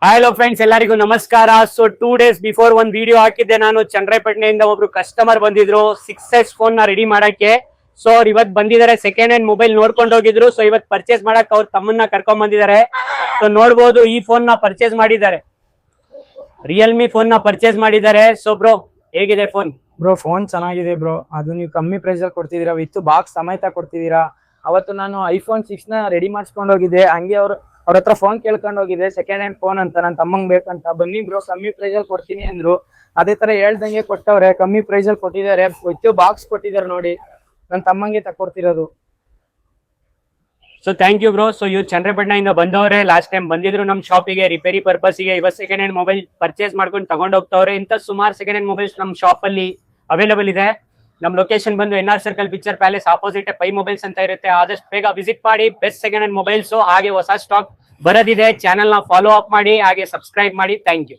Hello friends, ಎಲ್ಲರಿಗೂ ನಮಸ್ಕಾರ. So 2 days before ಒಂದು ವಿಡಿಯೋ ಹಾಕಿದ್ದೆ ನಾನು. ಚಂದ್ರಪಟ್ಟಣೆಯಿಂದ ಒಬ್ರು ಕಸ್ಟಮರ್ ಬಂದಿದ್ರು 6S ಫೋನ್ ನ ರೆಡಿ ಮಾಡಕ್ಕೆ. ಸೊ ಅವ್ರು ಇವತ್ತು ಬಂದಿದ್ದಾರೆ, ಸೆಕೆಂಡ್ ಹ್ಯಾಂಡ್ ಮೊಬೈಲ್ ನೋಡ್ಕೊಂಡು ಹೋಗಿದ್ರು. ಸೊ ಇವತ್ತು ಪರ್ಚೇಸ್ ಮಾಡಕ್ ಅವ್ರ ತಮ್ಮನ್ನ ಕರ್ಕೊಂಡ್ ಬಂದಿದ್ದಾರೆ. ಸೊ ನೋಡ್ಬೋದು, ಈ ಫೋನ್ ನ ಪರ್ಚೇಸ್ ಮಾಡಿದ್ದಾರೆ, ರಿಯಲ್ಮಿ ಫೋನ್ ನ ಪರ್ಚೇಸ್ ಮಾಡಿದ್ದಾರೆ. ಸೊ ಬ್ರೋ, ಹೇಗಿದೆ ಫೋನ್? ಬ್ರೋ ಫೋನ್ ಚೆನ್ನಾಗಿದೆ ಬ್ರೋ. ಅದು ನೀವು ಕಮ್ಮಿ ಪ್ರೈಸ್ ಅಲ್ಲಿ ಕೊಡ್ತಿದ್ದೀರಾ, ವಿತ್ ಬಾಕ್ಸ್ ಸಮೇತ ಕೊಡ್ತಿದ್ದೀರಾ. ಅವತ್ತು ನಾನು ಐಫೋನ್ 6 ನ ರೆಡಿ ಮಾಡಿಸ್ಕೊಂಡು ಹೋಗಿದ್ದೆ. ಹಂಗೆ ಅವ್ರ ಹತ್ರ ಫೋನ್ ಕೇಳ್ಕೊಂಡು ಹೋಗಿದ್ದೆ, ಸೆಕೆಂಡ್ ಹ್ಯಾಂಡ್ ಫೋನ್ ಅಂತ ನನ್ನ ತಮ್ಮಂಗ್ ಬೇಕಂತ. ಬನ್ನಿ ಬ್ರೋ, ಕಮ್ಮಿ ಪ್ರೈಸ್ ಅಲ್ಲಿ ಕೊಡ್ತೀನಿ ಅಂದ್ರು. ಅದೇ ತರ ಹೇಳ್ದಂಗೆ ಕೊಟ್ಟವ್ರೆ, ಕಮ್ಮಿ ಪ್ರೈಸ್ ಅಲ್ಲಿ ಕೊಟ್ಟಿದ್ದಾರೆ, ವಿತ್ ಬಾಕ್ಸ್ ಕೊಟ್ಟಿದ್ದಾರೆ. ನೋಡಿ, ನನ್ನ ತಮ್ಮಂಗೆ ತಕೊಡ್ತಿರೋದು. So thank you bro. So ಇವ್ರು ಚಂದ್ರಪಟ್ಟಣದಿಂದ ಬಂದವ್ರೆ, ಲಾಸ್ಟ್ ಟೈಮ್ ಬಂದಿದ್ರು ನಮ್ಮ ಶಾಪಿಗೆ ರಿಪೇರಿ ಪರ್ಪಸ್ಗೆ. ಇವತ್ತು ಸೆಕೆಂಡ್ ಹ್ಯಾಂಡ್ ಮೊಬೈಲ್ ಪರ್ಚೇಸ್ ಮಾಡ್ಕೊಂಡು ತಗೊಂಡ್ ಹೋಗ್ತಾವ್ರೆ. ಇಂಥ ಸುಮಾರು ಸೆಕೆಂಡ್ ಹ್ಯಾಂಡ್ ಮೊಬೈಲ್ಸ್ ನಮ್ಮ ಶಾಪ್ ಅಲ್ಲಿ ಅವೈಲೇಬಲ್ ಇದೆ. ನಮ್ಮ ಲೊಕೇಶನ್ ಬಂದು NR circle picture palace opposite Pai mobiles ಅಂತ ಇರುತ್ತೆ. ಆದಷ್ಟು ಬೇಗ ವಿಸಿಟ್ ಮಾಡಿ. ಬೆಸ್ಟ್ ಸೆಕೆಂಡ್ ಹ್ಯಾಂಡ್ ಮೊಬೈಲ್ಸ್ ಹಾಗೆ ಹೊಸ ಸ್ಟಾಕ್ ಬರೋದಿದೆ. ಚಾನೆಲ್ ನ ಫಾಲೋ ಅಪ್ ಮಾಡಿ, ಹಾಗೆ ಸಬ್ಸ್ಕ್ರೈಬ್ ಮಾಡಿ. Thank you.